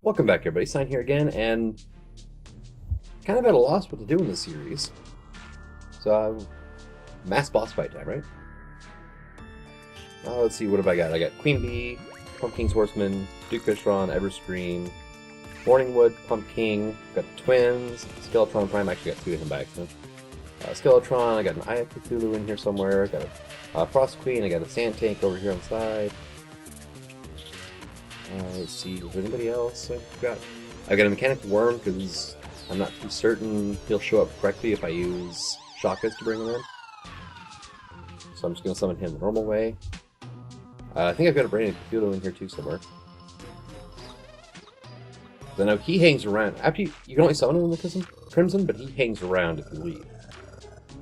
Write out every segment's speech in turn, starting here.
Welcome back everybody, Sign here again, and kind of at a loss what to do in this series. So, mass boss fight time, right? Let's see, what have I got? I got Queen Bee, Pumpking's Horseman, Duke Fishron, Everstream, Morningwood, Pumpking, got the twins, Skeletron Prime, actually got two of him by accident. Skeletron, I got an Eye of Cthulhu in here somewhere, I got a Frost Queen, I got a Sand Tank over here on the side. Let's see, is there anybody else I've got? I've got a Mechanical Worm, because I'm not too certain he'll show up correctly if I use Shotguns to bring him in. So I'm just going to summon him the normal way. I think I've got a Brain of Cthulhu in here too somewhere. So now he hangs around. After you can only summon him in the Crimson, but he hangs around if you leave.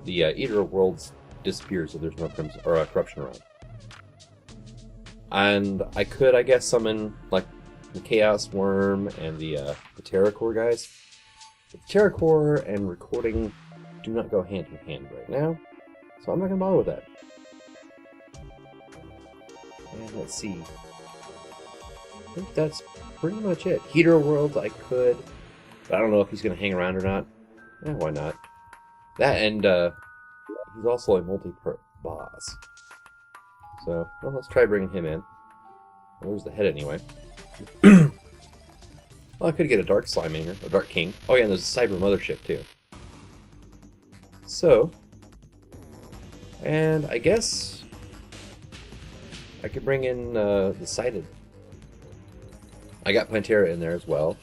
The Eater of Worlds disappears if there's no Crimson or corruption around. And I could, I guess, summon like the Chaos Worm and the Terracore guys. But the Terracore and recording do not go hand in hand right now, so I'm not gonna bother with that. And let's see. I think that's pretty much it. Heater of Worlds I could, but I don't know if he's gonna hang around or not. Yeah, why not? That and he's also a multi-part boss. So, well, let's try bringing him in. Well, there's the head anyway. Well, I could get a Dark Slime in here, a Dark King. Oh yeah, and there's a Cyber Mothership too. So, and I guess I could bring in the Sighted. I got Plantera in there as well.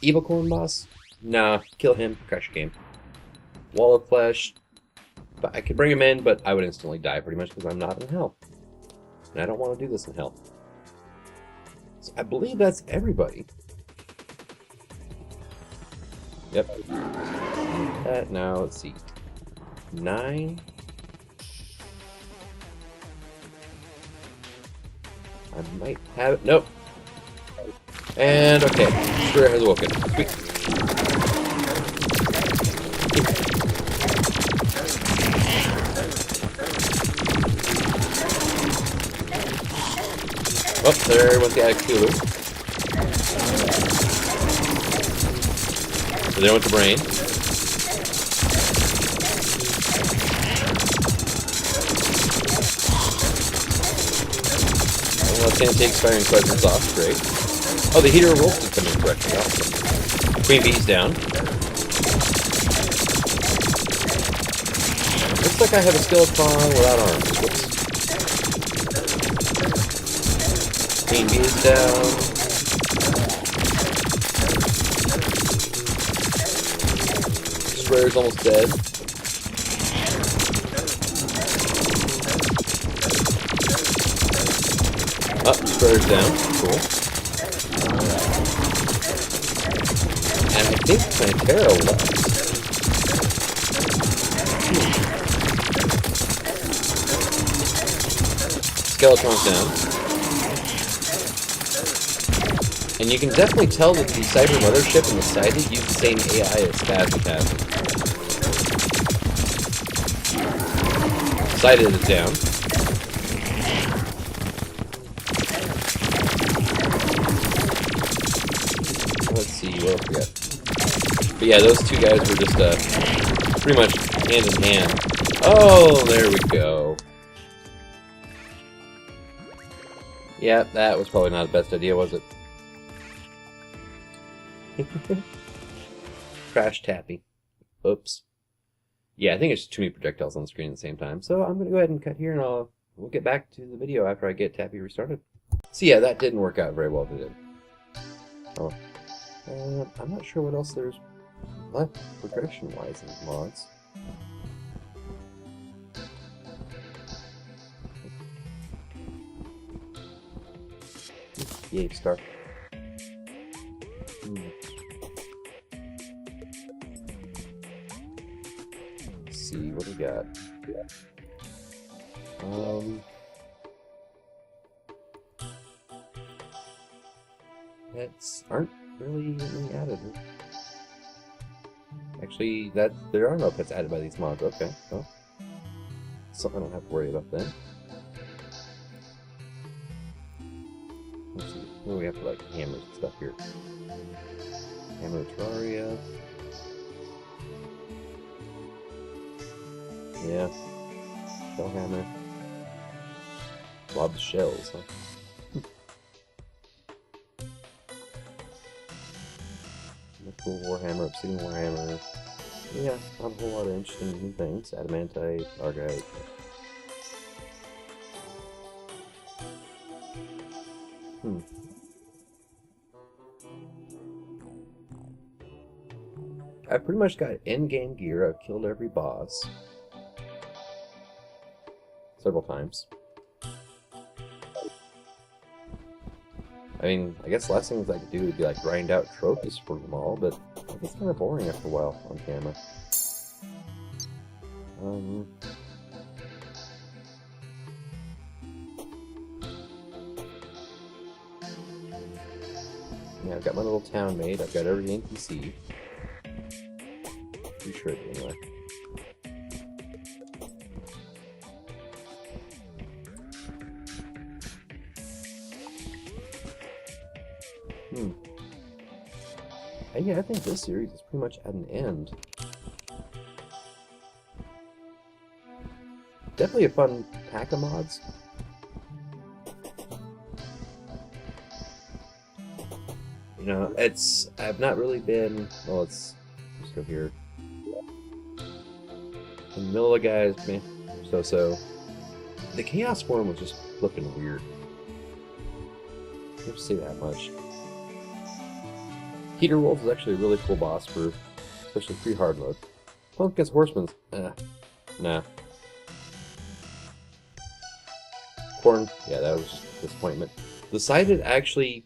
Evil Corn Boss? Nah, kill him, crash game. Wall of Flesh. But I could bring him in, but I would instantly die pretty much because I'm not in hell. And I don't want to do this in hell. So I believe that's everybody. Yep. That now, let's see. 9. I might have it. Nope. And okay. Spirit has awoken. Sweet. Oh, there went the Eye of Cthulhu. So there went the Brain. Well, Sand Tank's firing quadrants off. Great. Oh, the Heater of Wolf is coming correctly. Awesome. Queen Bee's down. Looks like I have a Skeletron without arms. Whoops. Queen Bee is down. Destroyer's almost dead. Oh, Destroyer's down. Cool. And I think Plantera left. Skeletron's down. And you can definitely tell that the Cyber Mothership and the Sighted use the same AI as Spasm has. Sighted is down. Let's see, what else we got? But yeah, those two guys were just pretty much hand in hand. Oh, there we go. Yeah, that was probably not the best idea, was it? Crash Tappy. Oops. Yeah, I think it's too many projectiles on the screen at the same time. So I'm going to go ahead and cut here and we'll get back to the video after I get Tappy restarted. So yeah, that didn't work out very well, did it? Oh. I'm not sure what else there's left progression-wise in mods. Yay, star. Let's see, what do we got? Pets aren't really anything added. Actually, there are no pets added by these mods. Okay, well, something I don't have to worry about then. Let's see. Oh, we have to like hammers and stuff here. Hammer Terraria. Yeah. Shell hammer. Lob the shells, huh? Cool Warhammer, Obsidian Warhammer. Yeah, not a whole lot of interesting new things. Adamantite, Argite. I pretty much got end-game gear. I've killed every boss. Several times. I mean, I guess the last things I could do would be like grind out trophies for them all, but it gets kind of boring after a while on camera. Yeah, I've got my little town made. I've got every NPC. Pretty sure it anyway. Yeah, I think this series is pretty much at an end. Definitely a fun pack of mods. You know, I've not really been, well, let's go here. The middle of guys, man, so. The Chaos form was just looking weird. I don't say that much. Heater Wolf is actually a really cool boss for, especially pre-hard mode. Punk against Horsemen's, nah. Corn, yeah, that was just a disappointment. Decided actually,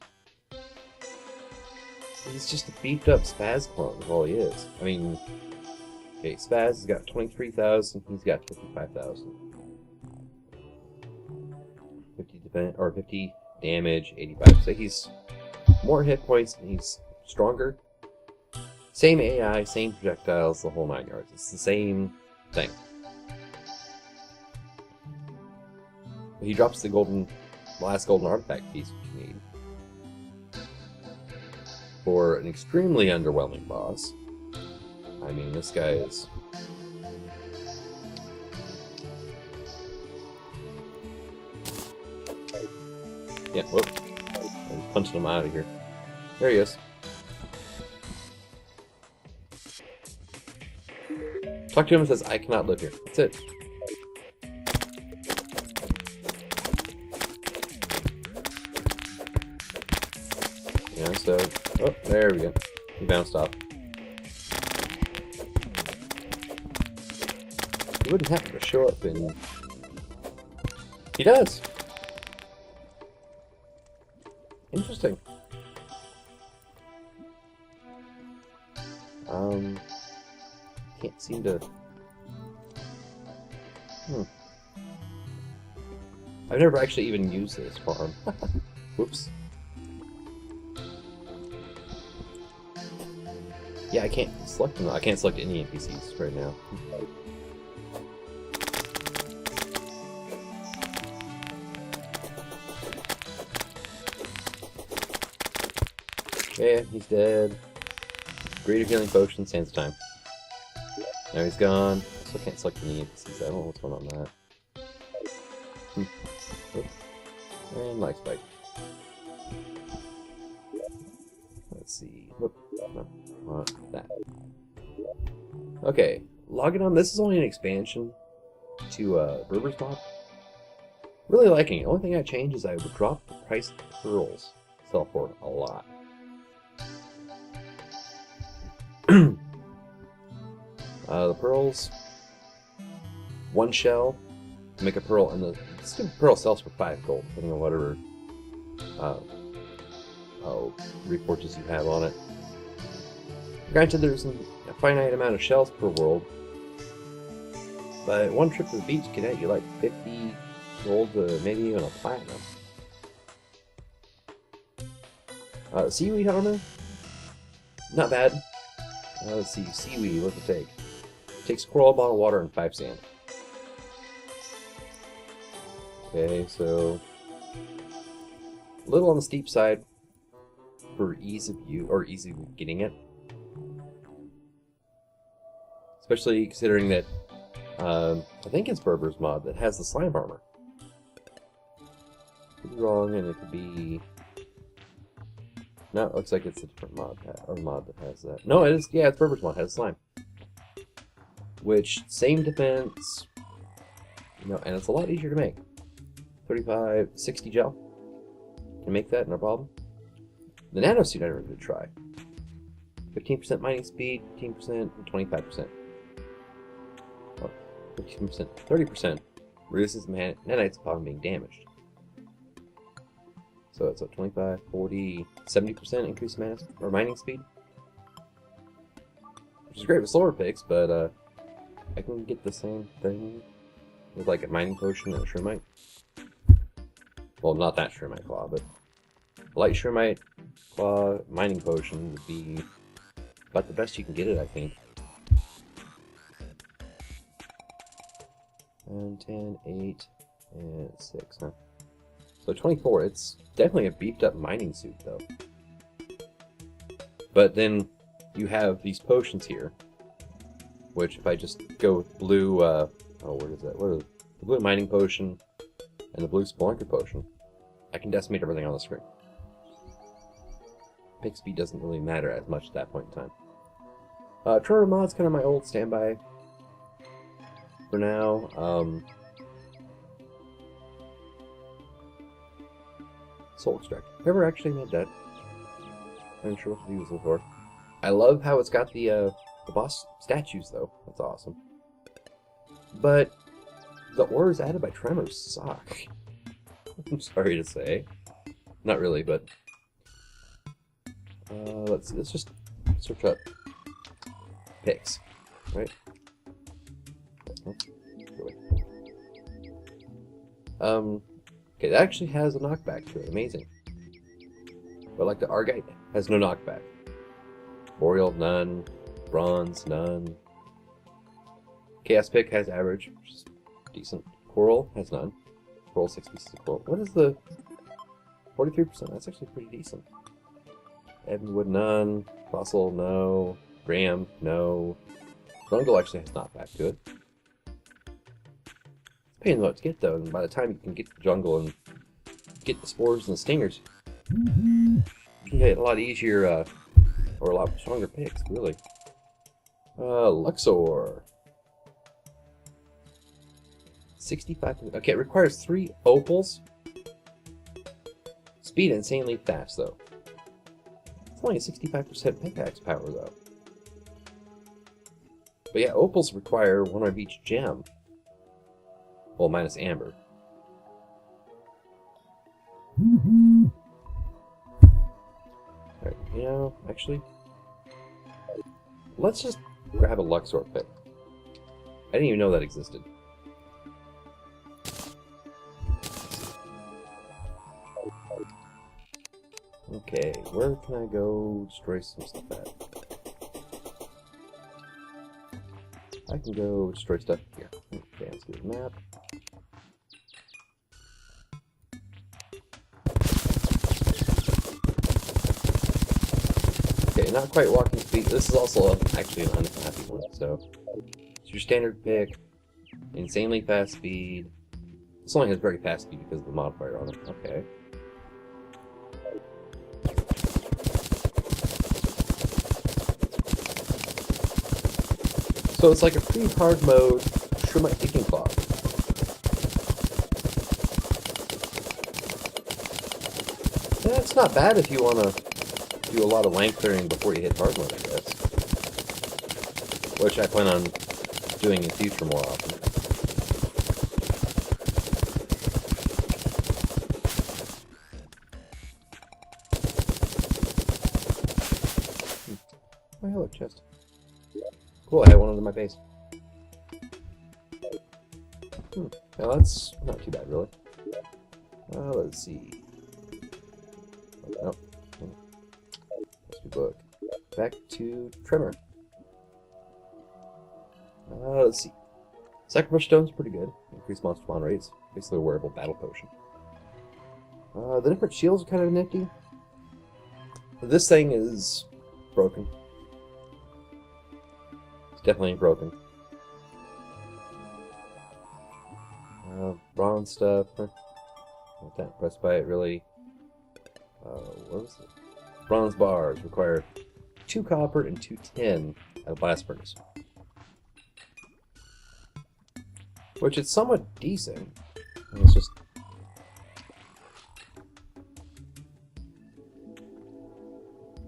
he's just a beefed up Spaz clone, is all he is. I mean, okay, Spaz has got 23,000, he's got 55,000. 50 damage, 85. So he's more hit points and he's stronger. Same AI, same projectiles, the whole 9 yards. It's the same thing. But he drops the last golden artifact piece, which you need. For an extremely underwhelming boss. I mean, this guy is... Yeah, whoop. I'm punching him out of here. There he is. Talk to him and says, I cannot live here. That's it. Yeah, so... Oh, there we go. He bounced off. He wouldn't happen to show up in... He does! Interesting. Can't seem to... I've never actually even used this farm. Whoops. Yeah, I can't select them. I can't select any NPCs right now. Okay, he's dead. Greater healing potion, sands of time. Now he's gone. I still can't select any NPCs. I don't know what's going on with that. And life spike. Let's see. Whoop. No, not that. Okay, logging on. This is only an expansion to Berberborscing mod. Really liking it. The only thing I changed is I would drop the price of the pearls. Sell for a lot. The pearls, one shell to make a pearl, and the stupid pearl sells for 5 gold, depending on whatever reforges you have on it. Granted, there's a finite amount of shells per world, but one trip to the beach can get you like 50 gold to maybe even a platinum. Seaweed armor, not bad. Let's see, seaweed, what's it take? It takes a coral, a bottle of water, and 5 sand. Okay, so... A little on the steep side for ease of use, or easy of getting it. Especially considering that, I think it's Berber's mod that has the slime armor. Could be wrong, and it could be... No, it looks like it's a different mod, or mod that has that. No, it is, yeah, it's Berber's mod, has slime. Which, same defense, you know, and it's a lot easier to make. 35, 60 gel. Can make that, no problem. The nano suit I never did try. 15% mining speed, 15%, and 25%. Oh, 15%, 30% reduces nanites upon being damaged. So it's a 25, 40, 70% increase in mining speed. Which is great with slower picks, but I can get the same thing with like a mining potion and a shroomite. Well, not that shroomite claw, but a light shroomite claw mining potion would be about the best you can get it, I think. And 10, 8, and 6, huh? So 24, it's definitely a beefed up mining suit, though. But then you have these potions here, which if I just go with blue, oh, what is that? What is it? The blue mining potion and the blue spelunker potion, I can decimate everything on the screen. Pick speed doesn't really matter as much at that point in time. Tremor Mod's kind of my old standby for now. Soul Extract. Never actually made that. I'm not sure what to use it for. I love how it's got the boss statues, though. That's awesome. But the ores added by Tremor suck. I'm sorry to say. Not really, but... let's see. Let's just search up picks, right? Okay, that actually has a knockback to it. Amazing. But like the Argite has no knockback. Boreal, none. Bronze, none. Chaos Pick has average, which is decent. Coral has none. Coral, 6 pieces of coral. What is the 43%? That's actually pretty decent. Ebonwood, none. Fossil, no. Graham, no. Jungle actually has knockback to it. Pain in the butt to get though, and by the time you can get the jungle and get the spores and the stingers, you can get a lot easier, or a lot stronger picks, really. Luxor. 65. Okay, it requires 3 opals. Speed insanely fast, though. It's only a 65% pickaxe power, though. But yeah, opals require 1 of each gem. Well, minus amber. Alright, you know, actually, let's just grab a Luxor pick. I didn't even know that existed. Okay, where can I go destroy some stuff at? I can go destroy stuff here. Okay, let's get a map. Okay, not quite walking speed. This is also actually an unhappy one. So, it's your standard pick. Insanely fast speed. This only has very fast speed because of the modifier on it. Okay. So it's like a pretty hard mode Shroomite Digging Claw. Yeah, it's not bad if you want to do a lot of land clearing before you hit hard mode, I guess. Which I plan on doing in future more often. Oh, hello, chest. Cool, I had one under my base. Now that's not too bad, really. Let's see. Oh, let's book. Back to Tremor. Let's see. Sacrifice Stone's pretty good. Increased monster spawn rates. Basically a wearable battle potion. The different shields are kind of nifty. This thing is broken. It's definitely broken. Bronze stuff. Not that impressed by it, really. What was it? Bronze bars require 2 copper and 2 tin at a blast furnace. Which is somewhat decent. It's just...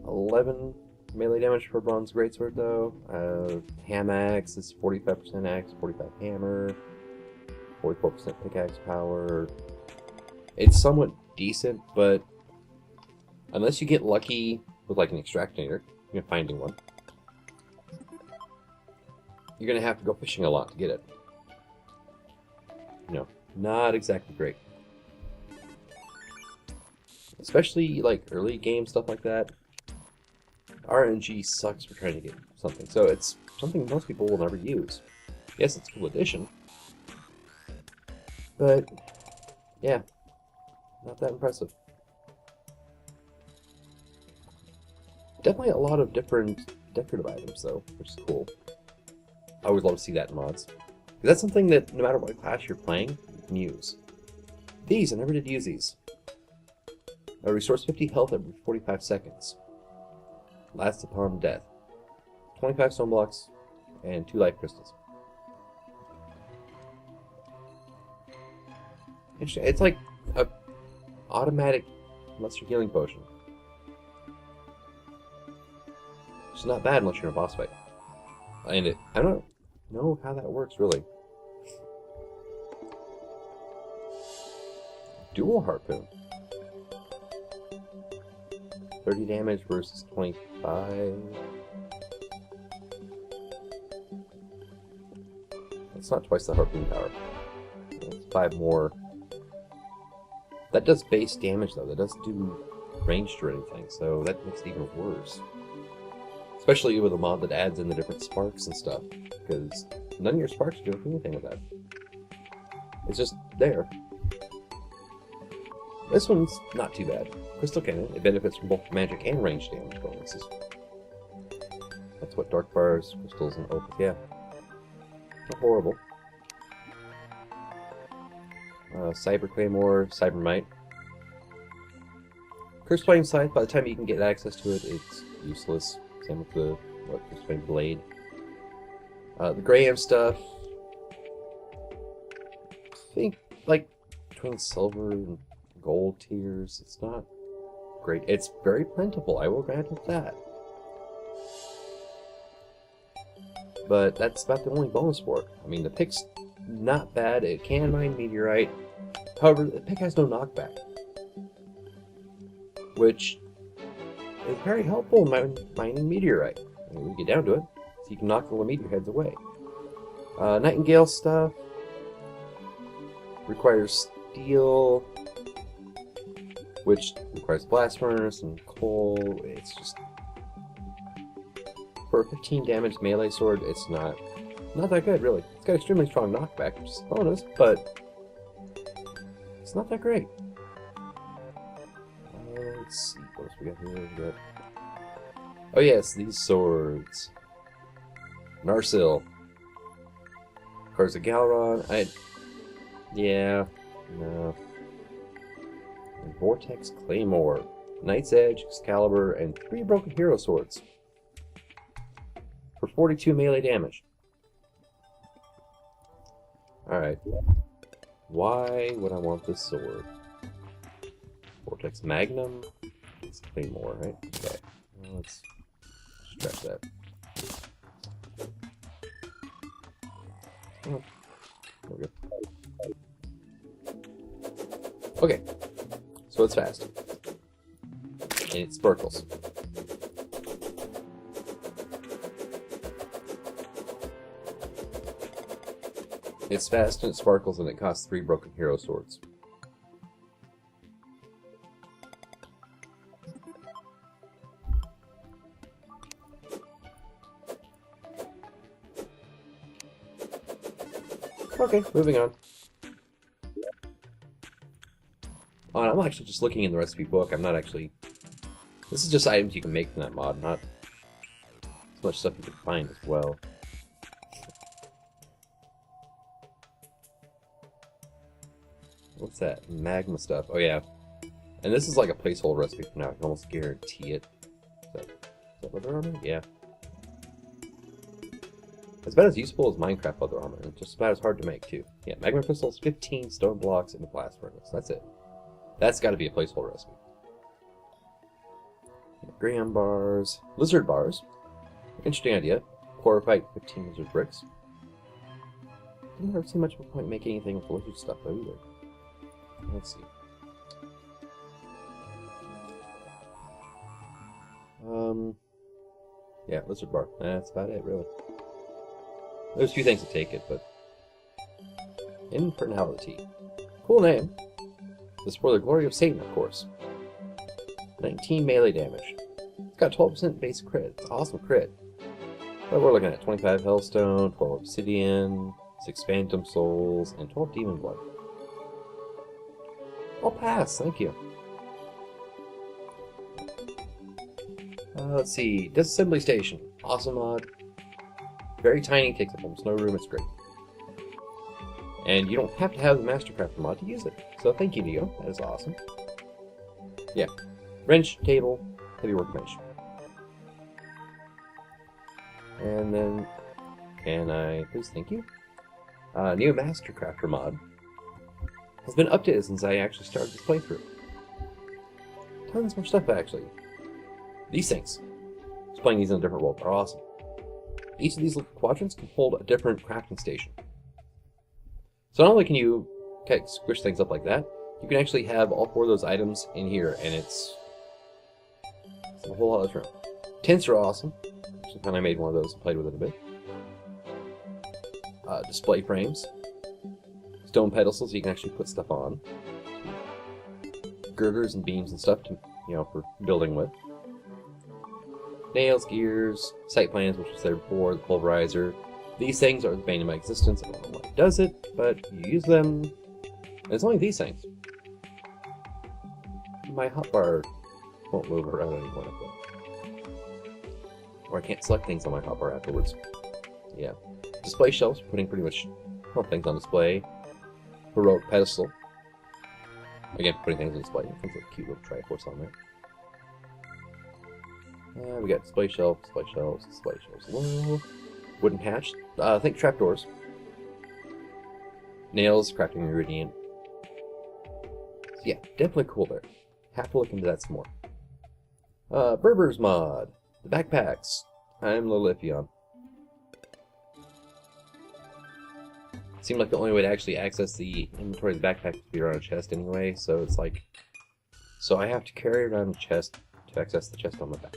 $11 melee damage for bronze greatsword though. Ham axe is 45% axe, 45 hammer, 44% pickaxe power. It's somewhat decent, but unless you get lucky with like an extractor, you're finding one, you're gonna have to go fishing a lot to get it. You know, not exactly great. Especially like early game stuff like that. RNG sucks for trying to get something, so it's something most people will never use. Yes, it's a cool addition, but yeah, not that impressive. Definitely a lot of different decorative items though, which is cool. I always love to see that in mods. That's something that no matter what class you're playing, you can use. These, I never did use these. Restores 50 health every 45 seconds. Lasts upon death. 25 stone blocks and 2 life crystals. Interesting. It's like a automatic lesser healing potion. It's not bad unless you're in a boss fight. And I don't know how that works really. Dual harpoon. 30 damage versus 25. That's not twice the harpoon power. It's 5 more. That does base damage though. That doesn't do ranged or anything, so that makes it even worse. Especially with a mod that adds in the different sparks and stuff, because none of your sparks do anything with that. It's just there. This one's not too bad. Crystal Cannon, it benefits from both magic and range damage bonuses. That's what dark bars, crystals, and opals, yeah. Not horrible. Cyber Claymore, Cyber Might. Curse Flame Scythe, by the time you can get access to it, it's useless. Same with the Curse Flame Blade. The Graham stuff, I think, like, between silver and gold tiers, it's not great. It's very plentiful, I will grant it that. But that's about the only bonus for it. I mean, the pick's not bad. It can mine meteorite. However, the pick has no knockback, which is very helpful in mining meteorite. I mean, when you get down to it, so you can knock the meteor heads away. Nightingale stuff requires steel, which requires blast furnace and coal. It's just, for a 15 damage melee sword, it's not that good really. It's got extremely strong knockback, which is a bonus, but it's not that great. Let's see, what else we got here? Oh yes, these swords. Narsil. Cards of Galron. Yeah, no. And Vortex Claymore, Knight's Edge, Excalibur, and 3 Broken Hero Swords. For 42 melee damage. Alright. Why would I want this sword? Vortex Magnum? It's Claymore, right? Okay. Well, let's scratch that. Oh, there we go. Okay. So it's fast. And it sparkles. It's fast and it sparkles and it costs 3 Broken Hero Swords. Okay, moving on. Oh, and I'm actually just looking in the recipe book. I'm not actually... This is just items you can make from that mod, not as much stuff you can find as well. What's that? Magma stuff. Oh, yeah. And this is like a placeholder recipe for now. I can almost guarantee it. Is that leather armor? Yeah. It's about as useful as Minecraft leather armor, and just about as hard to make, too. Yeah, magma crystals, 15 stone blocks, and a blast furnace. That's it. That's got to be a placeholder recipe. Graham bars. Lizard bars. Interesting idea. Chlorophyte, 15 lizard bricks. Didn't ever see much of a point making anything with lizard stuff, though, either. Let's see. Yeah, lizard bar. That's about it, really. There's a few things to take it, but... Infernality. Cool name. This is for the glory of Satan, of course. 19 melee damage. It's got 12% base crit. It's an awesome crit. But we're looking at 25 hellstone, 12 obsidian, 6 phantom souls, and 12 demon blood. I'll pass, thank you. Let's see. Disassembly station. Awesome mod. Very tiny, takes up almost no room, it's great. And you don't have to have the Mastercraft mod to use it. So thank you, Neo. That is awesome. Yeah. Wrench, table, heavy workbench. And then, can I please thank you? Neo Mastercrafter mod has been updated since I actually started this playthrough. Tons more stuff, actually. These things, just playing these in a different world, are awesome. Each of these little quadrants can hold a different crafting station. So not only can you squish things up like that, you can actually have all 4 of those items in here, and it's a whole lot of room. Tents are awesome. Actually, when I made one of those and played with it a bit. Display frames. Stone pedestals you can actually put stuff on. Girders and beams and stuff to, for building with. Nails, gears, sight plans, which was there before, the pulverizer. These things are the bane of my existence. I don't know why it does it, but you use them. And it's only these things. My hotbar won't move around anymore. Or I can't select things on my hotbar afterwards. Yeah. Display shelves, putting pretty much all things on display. Heroic pedestal. Again, putting things on display. It comes with a cute little triforce on there. We got display shelves, display shelves, display shelves. Whoa. Wooden hatch. Think trapdoors. Nails, crafting ingredient. So yeah, definitely cool there. Have to look into that some more. Berber's Mod. The backpacks. I'm LolHens. Seemed like the only way to actually access the inventory of the backpack is to be around a chest anyway, so it's like... So I have to carry around a chest to access the chest on my back.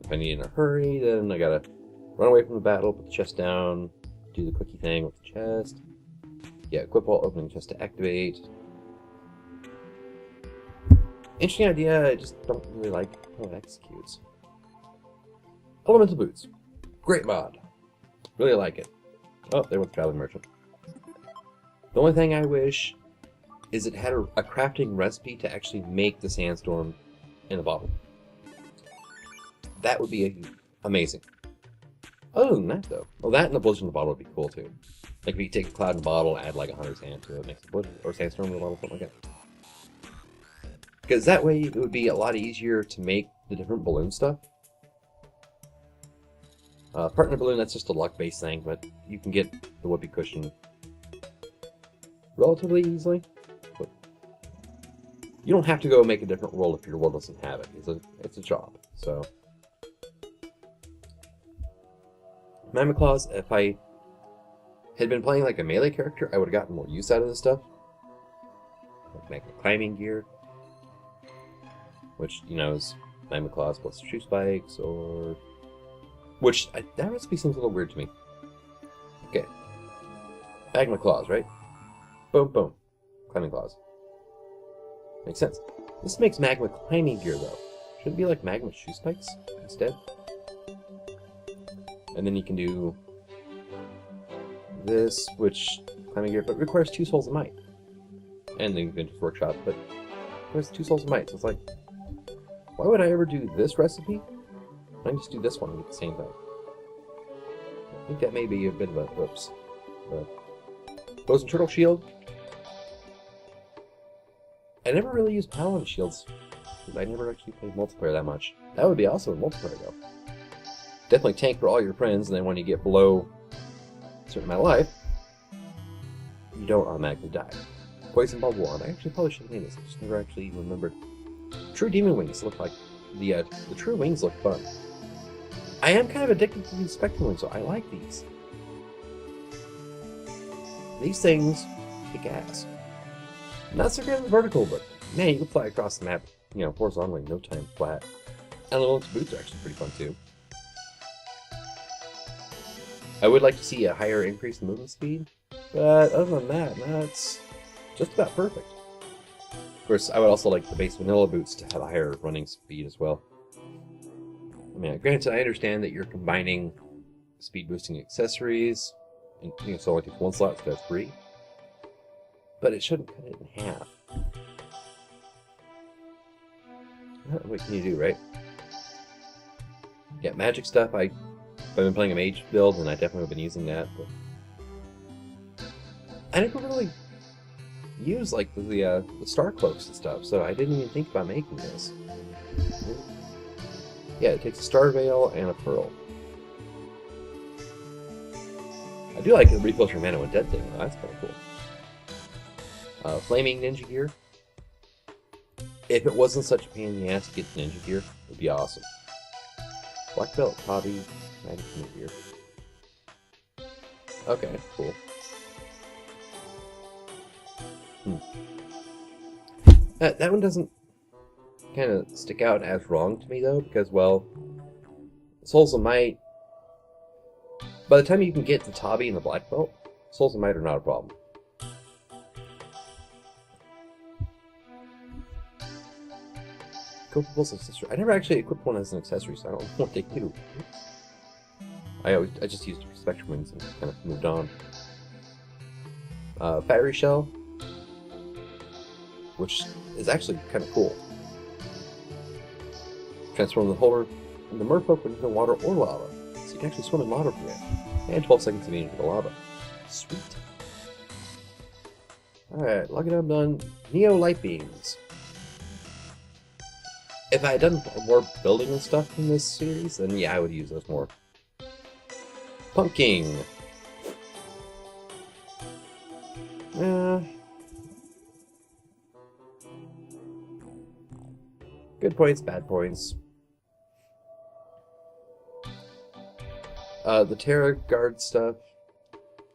If I need in a hurry, then I gotta run away from the battle, put the chest down, do the quickie thing with the chest. Yeah, equip while opening chest to activate. Interesting idea, I just don't really like how it executes. Elemental boots. Great mod. Really like it. Oh, there went the traveling merchant. The only thing I wish is it had a crafting recipe to actually make the sandstorm in a bottle. That would be amazing. Other than that, though, well, that and the blizzard in the bottle would be cool too. Like if you take a cloud in a bottle, add like a hunter's hand to it, makes a blizzard or sandstorm in a bottle, something like that. Because that way it would be a lot easier to make the different balloon stuff. Partner balloon, that's just a luck-based thing, but you can get the whoopee cushion relatively easily. But you don't have to go make a different world if your world doesn't have it. It's a job. So, Magma Claws, if I had been playing like a melee character, I would have gotten more use out of this stuff. Like Magma Climbing Gear, which, is Magma Claws plus True Spikes, or... Which, that recipe seems a little weird to me. Okay. Magma Claws, right? Boom, boom. Climbing Claws. Makes sense. This makes Magma Climbing Gear, though. Shouldn't it be like Magma Shoe Spikes instead? And then you can do this, which climbing gear, but requires 2 souls of might. and the Inventor's Workshop, but there's 2 Souls of Might, so it's like, why would I ever do this recipe? I can just do this one and get the same thing. I think that may be a bit of a whoops. But Frozen Turtle Shield. I never really used Paladin Shields, because I never actually played multiplayer that much. That would be awesome in multiplayer, though. Definitely tank for all your friends, and then when you get below a certain amount of life, you don't automatically die. Poison Bubble Wand. I actually probably should have made this. I just never actually remembered. True Demon Wings look like... The True Wings look fun. I am kind of addicted to these Spectral Wings, so I like these. These things kick ass. Not so good in the vertical, but man, you can fly across the map, you know, horizontally in no time flat. And the Lilith's boots are actually pretty fun too. I would like to see a higher increase in movement speed, but other than that, that's just about perfect. Of course, I would also like the base vanilla boots to have a higher running speed as well. I mean, granted, I understand that you're combining speed boosting accessories, and you know, so only takes 1 slot, so that's 3. But it shouldn't cut it in half. What can you do, right? Yeah, magic stuff, I've been playing a mage build, and I definitely have been using that, but I never really used, like, the star cloaks and stuff, so I didn't even think about making this. Yeah, it takes a star veil and a pearl. I do like the refilter mana with dead thing, though. That's kind of cool. Flaming ninja gear. If it wasn't such a pain in the ass to get the ninja gear, it would be awesome. Black belt, hobby, magic ninja gear. Okay, cool. That one doesn't kind of stick out as wrong to me, though, because, well, Souls of Might, by the time you can get the Tabi and the Black Belt, Souls of Might are not a problem. Equipables accessory. I never actually equipped one as an accessory, so I don't know what they do. I just used Spectrum Wings and kind of moved on. Fiery Shell, which is actually kind of cool. Transform the holder into merfolk into water or lava, so you can actually swim in lava for it. And 12 seconds to be into the lava. Sweet. Alright, lock it up, done. Neo Light Beams. If I had done more building and stuff in this series, then yeah, I would use those more. Pumpking. Good points, bad points. The Terra Guard stuff.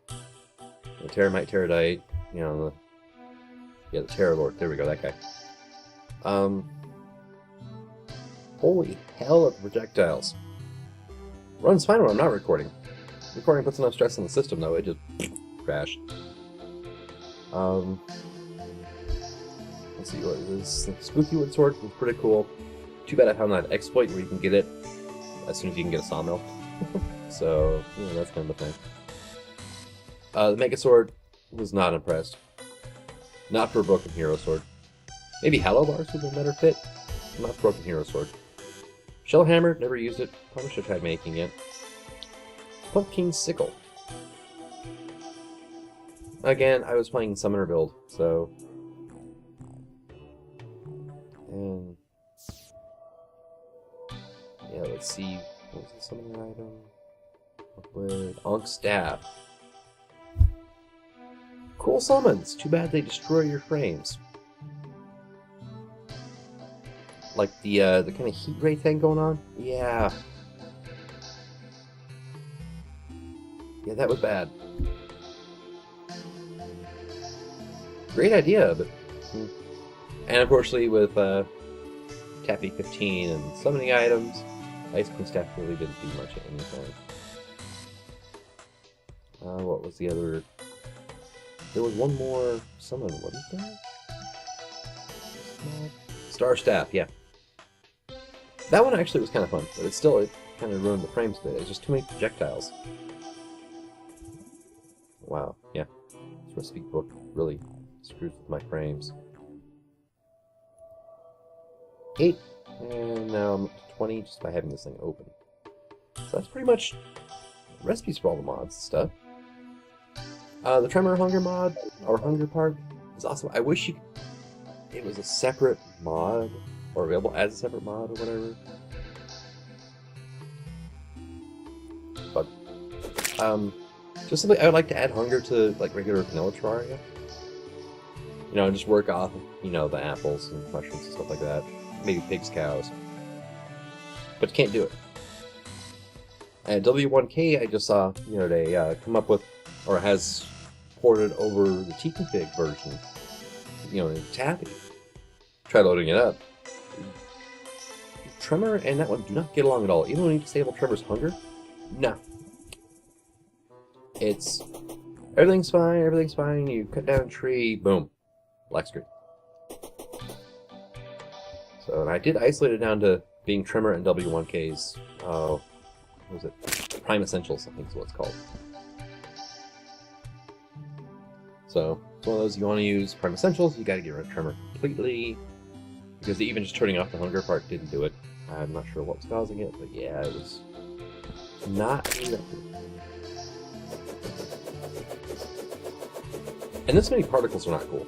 The Terramite, Terradite, you know, the Terra Lord, there we go, that guy. Holy hell of projectiles. Runs fine when I'm not recording. Recording puts enough stress on the system, though, it just crashed. Let's see, what is this? The Spooky Wood Sword was pretty cool. Too bad I found that exploit where you can get it as soon as you can get a sawmill. So, you know, that's kind of a thing. The Mega Sword was not impressed. Not for a Broken Hero Sword. Maybe Hallow Bars would have been a better fit. Not Broken Hero Sword. Shell Hammer, never used it. Probably should have tried making it. Pumpkin Sickle. Again, I was playing Summoner build, so... And... yeah, let's see. What was the summoner item? With Ankh Staff. Cool summons! Too bad they destroy your frames. Like the kind of heat ray thing going on? Yeah. Yeah, that was bad. Great idea, but... And unfortunately with Taffy 15 and summoning items, Ice Queen Staff really didn't do much at any time. What was the other... There was one more summon, wasn't there? Star Staff, yeah. That one actually was kind of fun, but it kind of ruined the frames a bit. It's just too many projectiles. Wow, yeah. This recipe book really Screws with my frames. 8, and now I'm up to 20 just by having this thing open. So that's pretty much recipes for all the mods and stuff. The Tremor Hunger mod, or Hunger Park, is awesome. I wish it was a separate mod, or available as a separate mod, or whatever. But, just something I would like to add hunger to, like, regular vanilla Terraria. You know, just work off, you know, the apples and mushrooms and stuff like that. Maybe pigs, cows. But you can't do it. And W1K, I just saw, you know, they come up with, or has ported over the T-config version, you know, in Tappy. Try loading it up. Tremor and that one do not get along at all. Even when you disable Tremor's hunger, no. It's, everything's fine, you cut down a tree, boom, black screen. So, and I did isolate it down to being Tremor and W1K's, what was it? Prime Essentials, I think is what it's called. So, it's one of those you want to use Prime Essentials, you gotta get rid of Tremor completely, because even just turning off the hunger part didn't do it. I'm not sure what was causing it, but yeah, it was not good. And this many particles are not cool.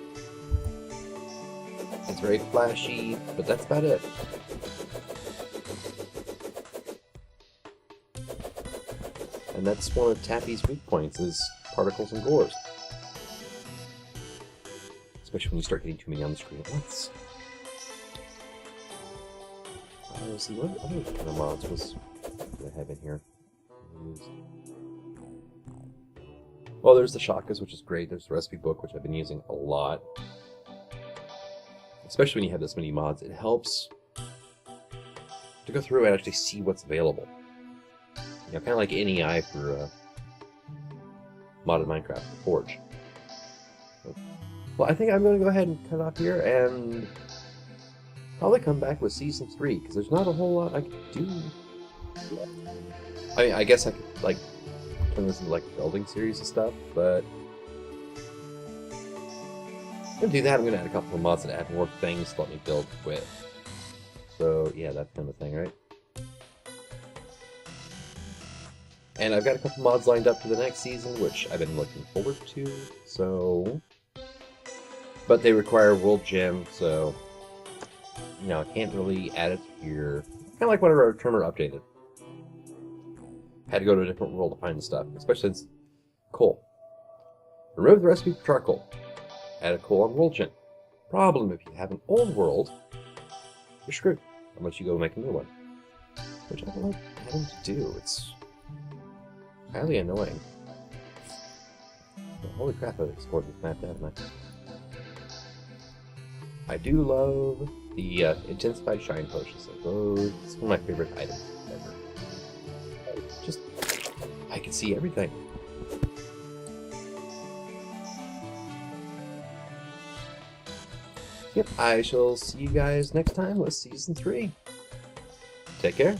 It's very flashy, but that's about it. And that's one of Tappy's weak points, is particles and gores. Especially when you start getting too many on the screen at once. Let's see, what other kind of mods was I have in here? Well, there's the shotguns, which is great. There's the recipe book, which I've been using a lot. Especially when you have this many mods, it helps to go through and actually see what's available. You know, kind of like NEI for modded Minecraft for Forge. Well, I think I'm going to go ahead and cut off here and probably come back with Season 3, because there's not a whole lot I could do. I mean, I guess I could, like, turn this into, like, a building series and stuff, but I'm going to do that. I'm going to add a couple of mods that add more things to let me build with. So, yeah, that kind of thing, right? And I've got a couple mods lined up for the next season, which I've been looking forward to, so... But they require World Gem, so... You know, I can't really add it here. Kind of like whenever Tremor updated. Had to go to a different world to find the stuff, especially since coal. Remove the recipe for charcoal. Add a coal on World Gem. Problem, if you have an old world, you're screwed unless you go make a new one. Which I don't like having to do. It's highly annoying. Well, holy crap, I've explored this map, haven't I do love the intensified shine potions. It's one of my favorite items ever. Just, I can see everything. Yep, I shall see you guys next time with Season 3. Take care.